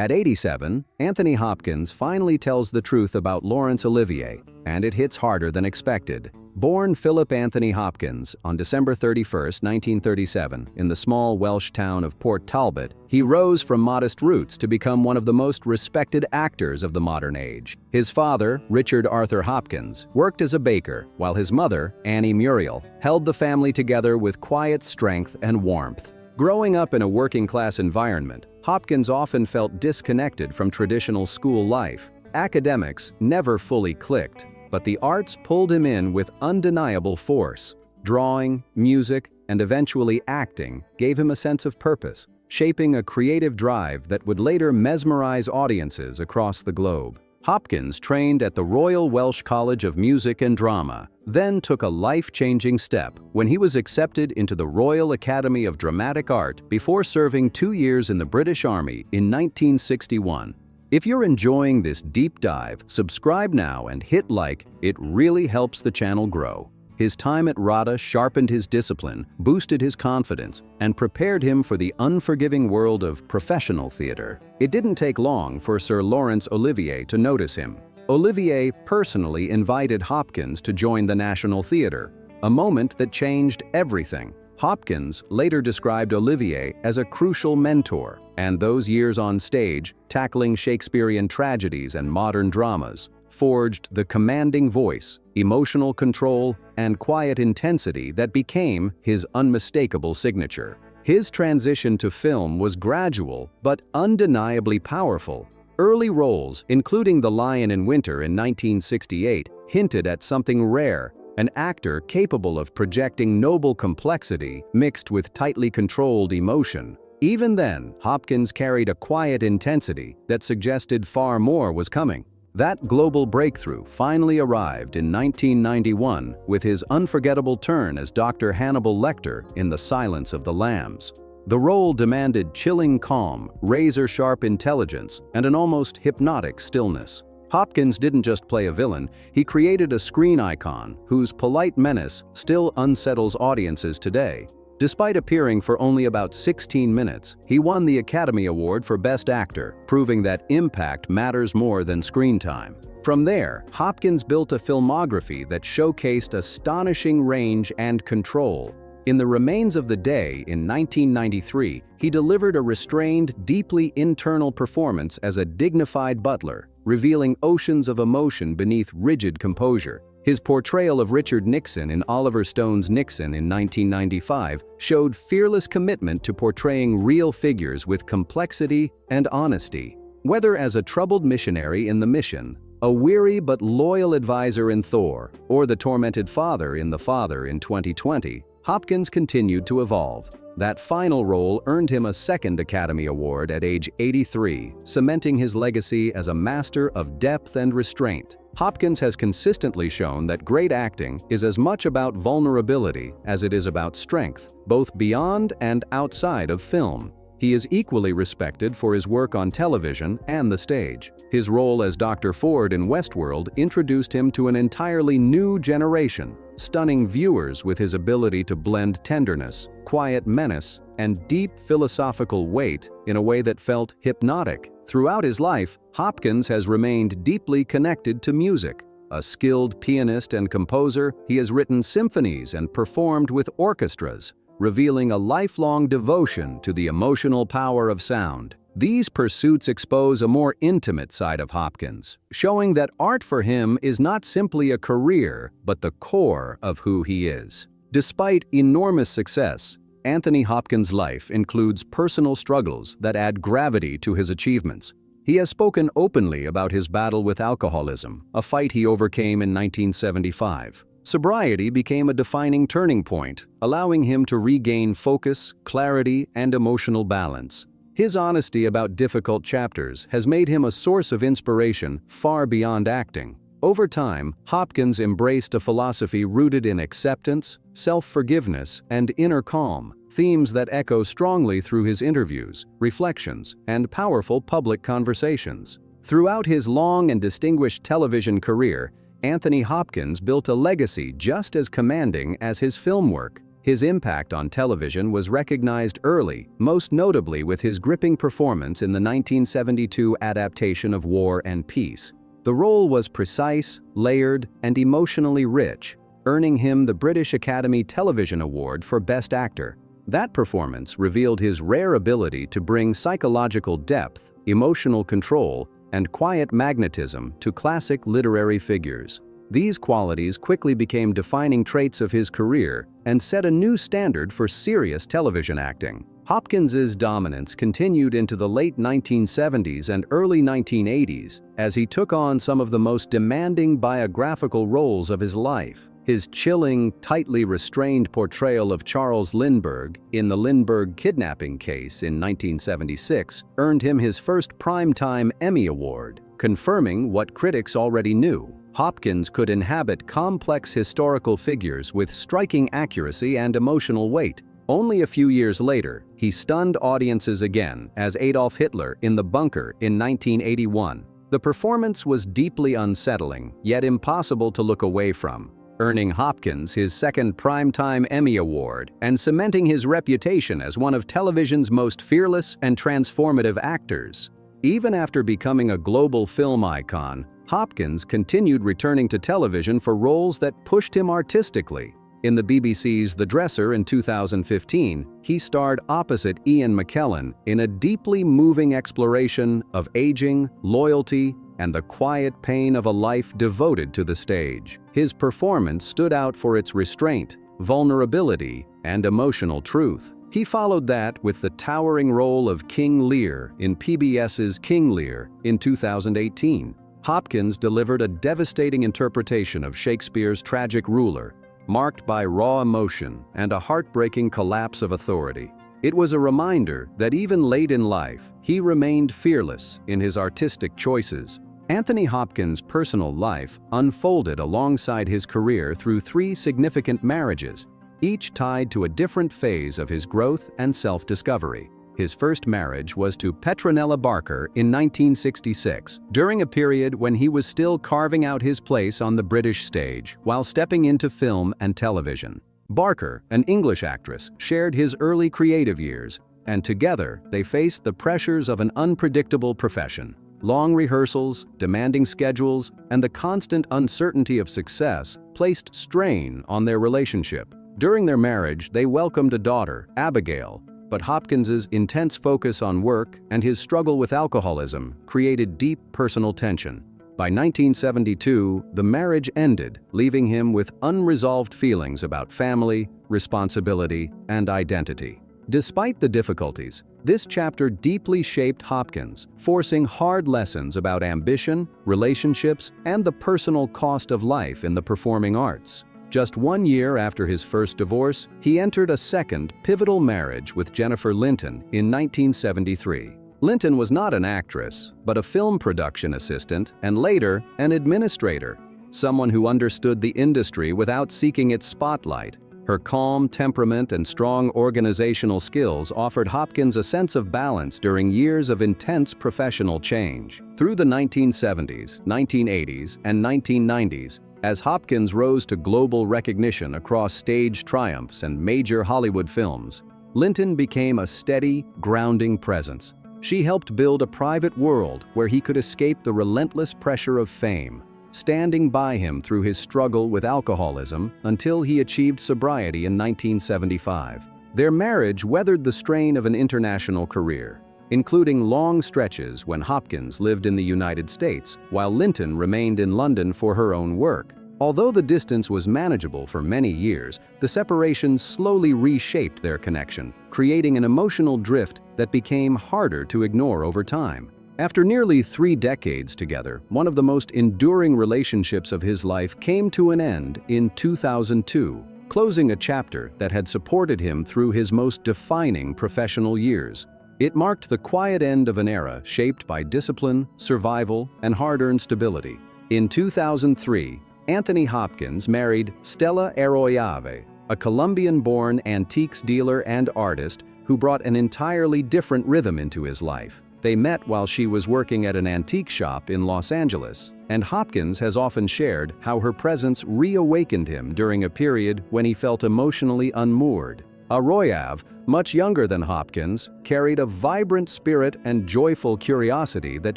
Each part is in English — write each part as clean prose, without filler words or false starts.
At 87, Anthony Hopkins finally tells the truth about Laurence Olivier, and it hits harder than expected. Born Philip Anthony Hopkins on December 31, 1937, in the small Welsh town of Port Talbot, he rose from modest roots to become one of the most respected actors of the modern age. His father, Richard Arthur Hopkins, worked as a baker, while his mother, Annie Muriel, held the family together with quiet strength and warmth. Growing up in a working-class environment, Hopkins often felt disconnected from traditional school life. Academics never fully clicked, but the arts pulled him in with undeniable force. Drawing, music, and eventually acting gave him a sense of purpose, shaping a creative drive that would later mesmerize audiences across the globe. Hopkins trained at the Royal Welsh College of Music and Drama, then took a life-changing step when he was accepted into the Royal Academy of Dramatic Art before serving 2 years in the British Army in 1961. If you're enjoying this deep dive, subscribe now and hit like. It really helps the channel grow. His time at RADA sharpened his discipline, boosted his confidence, and prepared him for the unforgiving world of professional theater. It didn't take long for Sir Laurence Olivier to notice him. Olivier personally invited Hopkins to join the National Theatre, a moment that changed everything. Hopkins later described Olivier as a crucial mentor, and those years on stage, tackling Shakespearean tragedies and modern dramas, forged the commanding voice, emotional control, and quiet intensity that became his unmistakable signature. His transition to film was gradual but undeniably powerful. Early roles, including The Lion in Winter in 1968, hinted at something rare: an actor capable of projecting noble complexity mixed with tightly controlled emotion. Even then, Hopkins carried a quiet intensity that suggested far more was coming. That global breakthrough finally arrived in 1991 with his unforgettable turn as Dr. Hannibal Lecter in The Silence of the Lambs. The role demanded chilling calm, razor-sharp intelligence, and an almost hypnotic stillness. Hopkins didn't just play a villain, he created a screen icon whose polite menace still unsettles audiences today. Despite appearing for only about 16 minutes, he won the Academy Award for Best Actor, proving that impact matters more than screen time. From there, Hopkins built a filmography that showcased astonishing range and control. In The Remains of the Day in 1993, he delivered a restrained, deeply internal performance as a dignified butler, revealing oceans of emotion beneath rigid composure. His portrayal of Richard Nixon in Oliver Stone's Nixon in 1995 showed fearless commitment to portraying real figures with complexity and honesty. Whether as a troubled missionary in The Mission, a weary but loyal advisor in Thor, or the tormented father in The Father in 2020, Hopkins continued to evolve. That final role earned him a second Academy Award at age 83, cementing his legacy as a master of depth and restraint. Hopkins has consistently shown that great acting is as much about vulnerability as it is about strength, both beyond and outside of film. He is equally respected for his work on television and the stage. His role as Dr. Ford in Westworld introduced him to an entirely new generation, stunning viewers with his ability to blend tenderness, quiet menace, and deep philosophical weight in a way that felt hypnotic. Throughout his life, Hopkins has remained deeply connected to music. A skilled pianist and composer, he has written symphonies and performed with orchestras, revealing a lifelong devotion to the emotional power of sound. These pursuits expose a more intimate side of Hopkins, showing that art for him is not simply a career, but the core of who he is. Despite enormous success, Anthony Hopkins' life includes personal struggles that add gravity to his achievements. He has spoken openly about his battle with alcoholism, a fight he overcame in 1975. Sobriety became a defining turning point, allowing him to regain focus, clarity, and emotional balance. His honesty about difficult chapters has made him a source of inspiration far beyond acting. Over time, Hopkins embraced a philosophy rooted in acceptance, self-forgiveness, and inner calm, themes that echo strongly through his interviews, reflections, and powerful public conversations. Throughout his long and distinguished television career, Anthony Hopkins built a legacy just as commanding as his film work. His impact on television was recognized early, most notably with his gripping performance in the 1972 adaptation of War and Peace. The role was precise, layered, and emotionally rich, earning him the British Academy Television Award for Best Actor. That performance revealed his rare ability to bring psychological depth, emotional control, and quiet magnetism to classic literary figures. These qualities quickly became defining traits of his career and set a new standard for serious television acting. Hopkins's dominance continued into the late 1970s and early 1980s as he took on some of the most demanding biographical roles of his life. His chilling, tightly restrained portrayal of Charles Lindbergh in the Lindbergh kidnapping case in 1976 earned him his first Primetime Emmy Award, confirming what critics already knew. Hopkins could inhabit complex historical figures with striking accuracy and emotional weight. Only a few years later, he stunned audiences again as Adolf Hitler in The Bunker in 1981. The performance was deeply unsettling, yet impossible to look away from, earning Hopkins his second Primetime Emmy Award and cementing his reputation as one of television's most fearless and transformative actors. Even after becoming a global film icon, Hopkins continued returning to television for roles that pushed him artistically. In the BBC's The Dresser in 2015, he starred opposite Ian McKellen in a deeply moving exploration of aging, loyalty, and the quiet pain of a life devoted to the stage. His performance stood out for its restraint, vulnerability, and emotional truth. He followed that with the towering role of King Lear in PBS's King Lear in 2018. Hopkins delivered a devastating interpretation of Shakespeare's tragic ruler, marked by raw emotion and a heartbreaking collapse of authority. It was a reminder that even late in life, he remained fearless in his artistic choices. Anthony Hopkins' personal life unfolded alongside his career through 3 significant marriages, each tied to a different phase of his growth and self-discovery. His first marriage was to Petronella Barker in 1966, during a period when he was still carving out his place on the British stage while stepping into film and television. Barker, an English actress, shared his early creative years, and together they faced the pressures of an unpredictable profession. Long rehearsals, demanding schedules, and the constant uncertainty of success placed strain on their relationship. During their marriage, they welcomed a daughter, Abigail, but Hopkins's intense focus on work and his struggle with alcoholism created deep personal tension. By 1972, the marriage ended, leaving him with unresolved feelings about family, responsibility, and identity. Despite the difficulties, this chapter deeply shaped Hopkins, forcing hard lessons about ambition, relationships, and the personal cost of life in the performing arts. Just 1 year after his first divorce, he entered a second, pivotal marriage with Jennifer Linton in 1973. Linton was not an actress, but a film production assistant and later an administrator, someone who understood the industry without seeking its spotlight. Her calm temperament and strong organizational skills offered Hopkins a sense of balance during years of intense professional change. Through the 1970s, 1980s, and 1990s, as Hopkins rose to global recognition across stage triumphs and major Hollywood films, Linton became a steady, grounding presence. She helped build a private world where he could escape the relentless pressure of fame, standing by him through his struggle with alcoholism until he achieved sobriety in 1975. Their marriage weathered the strain of an international career, including long stretches when Hopkins lived in the United States while Linton remained in London for her own work. Although the distance was manageable for many years, the separation slowly reshaped their connection, creating an emotional drift that became harder to ignore over time. After nearly 3 decades together, one of the most enduring relationships of his life came to an end in 2002, closing a chapter that had supported him through his most defining professional years. It marked the quiet end of an era shaped by discipline, survival, and hard-earned stability. In 2003, Anthony Hopkins married Stella Arroyave, a Colombian-born antiques dealer and artist who brought an entirely different rhythm into his life. They met while she was working at an antique shop in Los Angeles, and Hopkins has often shared how her presence reawakened him during a period when he felt emotionally unmoored. Arroyav, much younger than Hopkins, carried a vibrant spirit and joyful curiosity that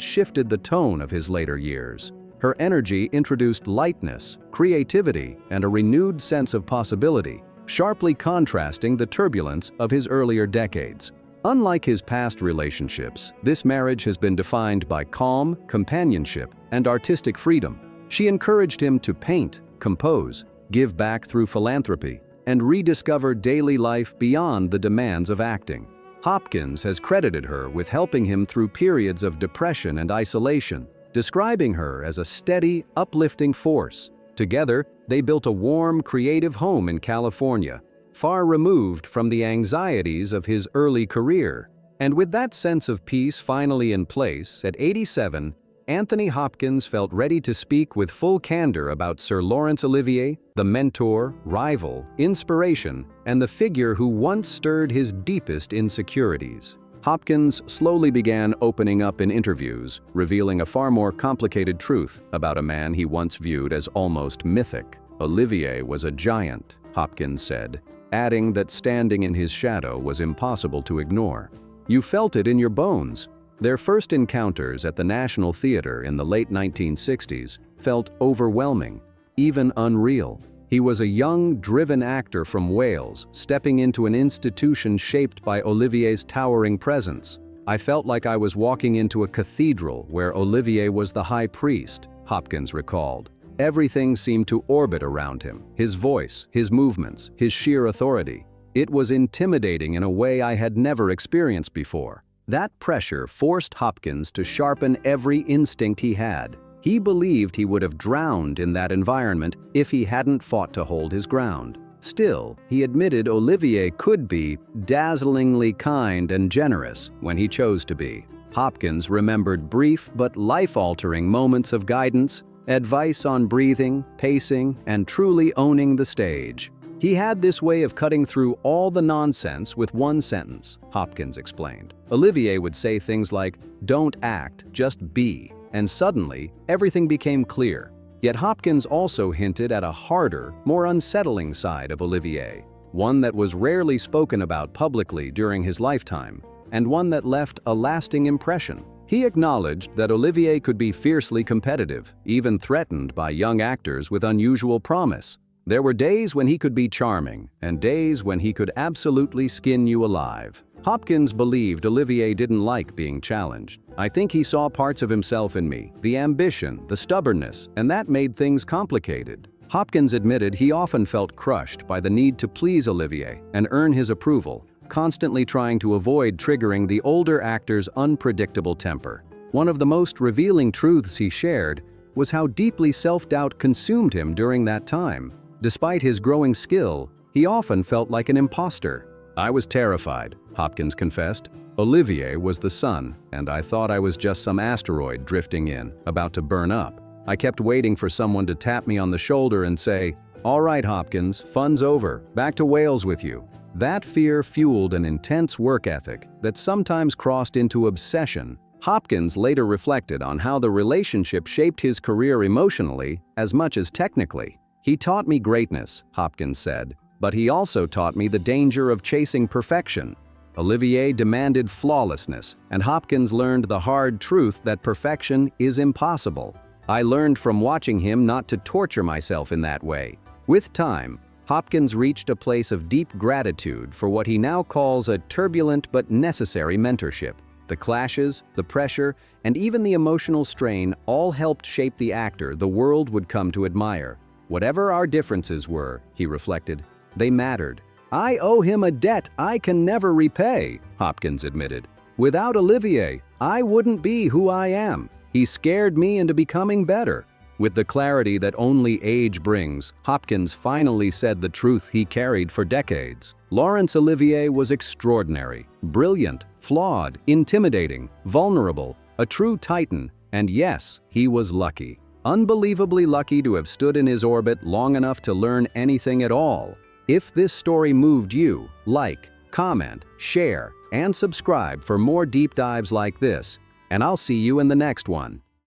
shifted the tone of his later years. Her energy introduced lightness, creativity, and a renewed sense of possibility, sharply contrasting the turbulence of his earlier decades. Unlike his past relationships, this marriage has been defined by calm, companionship, and artistic freedom. She encouraged him to paint, compose, give back through philanthropy, and rediscover daily life beyond the demands of acting. Hopkins has credited her with helping him through periods of depression and isolation, describing her as a steady, uplifting force. Together, they built a warm, creative home in California, far removed from the anxieties of his early career. And with that sense of peace finally in place, at 87, Anthony Hopkins felt ready to speak with full candor about Sir Laurence Olivier, the mentor, rival, inspiration, and the figure who once stirred his deepest insecurities. Hopkins slowly began opening up in interviews, revealing a far more complicated truth about a man he once viewed as almost mythic. Olivier was a giant, Hopkins said, adding that standing in his shadow was impossible to ignore. You felt it in your bones. Their first encounters at the National Theatre in the late 1960s felt overwhelming, even unreal. He was a young, driven actor from Wales, stepping into an institution shaped by Olivier's towering presence. I felt like I was walking into a cathedral where Olivier was the high priest, Hopkins recalled. Everything seemed to orbit around him, his voice, his movements, his sheer authority. It was intimidating in a way I had never experienced before. That pressure forced Hopkins to sharpen every instinct he had. He believed he would have drowned in that environment if he hadn't fought to hold his ground. Still, he admitted Olivier could be dazzlingly kind and generous when he chose to be. Hopkins remembered brief but life-altering moments of guidance, advice on breathing, pacing, and truly owning the stage. He had this way of cutting through all the nonsense with one sentence, Hopkins explained. Olivier would say things like, "Don't act, just be," and suddenly, everything became clear. Yet Hopkins also hinted at a harder, more unsettling side of Olivier, one that was rarely spoken about publicly during his lifetime, and one that left a lasting impression. He acknowledged that Olivier could be fiercely competitive, even threatened by young actors with unusual promise. There were days when he could be charming, and days when he could absolutely skin you alive. Hopkins believed Olivier didn't like being challenged. I think he saw parts of himself in me, the ambition, the stubbornness, and that made things complicated. Hopkins admitted he often felt crushed by the need to please Olivier and earn his approval, constantly trying to avoid triggering the older actor's unpredictable temper. One of the most revealing truths he shared was how deeply self-doubt consumed him during that time. Despite his growing skill, he often felt like an imposter. I was terrified, Hopkins confessed. Olivier was the sun, and I thought I was just some asteroid drifting in, about to burn up. I kept waiting for someone to tap me on the shoulder and say, "All right, Hopkins, fun's over, back to Wales with you." That fear fueled an intense work ethic that sometimes crossed into obsession. Hopkins later reflected on how the relationship shaped his career emotionally as much as technically. "He taught me greatness," Hopkins said, "but he also taught me the danger of chasing perfection." Olivier demanded flawlessness, and Hopkins learned the hard truth that perfection is impossible. "I learned from watching him not to torture myself in that way." With time, Hopkins reached a place of deep gratitude for what he now calls a turbulent but necessary mentorship. The clashes, the pressure, and even the emotional strain all helped shape the actor the world would come to admire. Whatever our differences were, he reflected, they mattered. "I owe him a debt I can never repay," Hopkins admitted. "Without Olivier, I wouldn't be who I am. He scared me into becoming better." With the clarity that only age brings, Hopkins finally said the truth he carried for decades. Laurence Olivier was extraordinary, brilliant, flawed, intimidating, vulnerable, a true titan, and yes, he was lucky. Unbelievably lucky to have stood in his orbit long enough to learn anything at all. If this story moved you, like, comment, share, and subscribe for more deep dives like this, and I'll see you in the next one.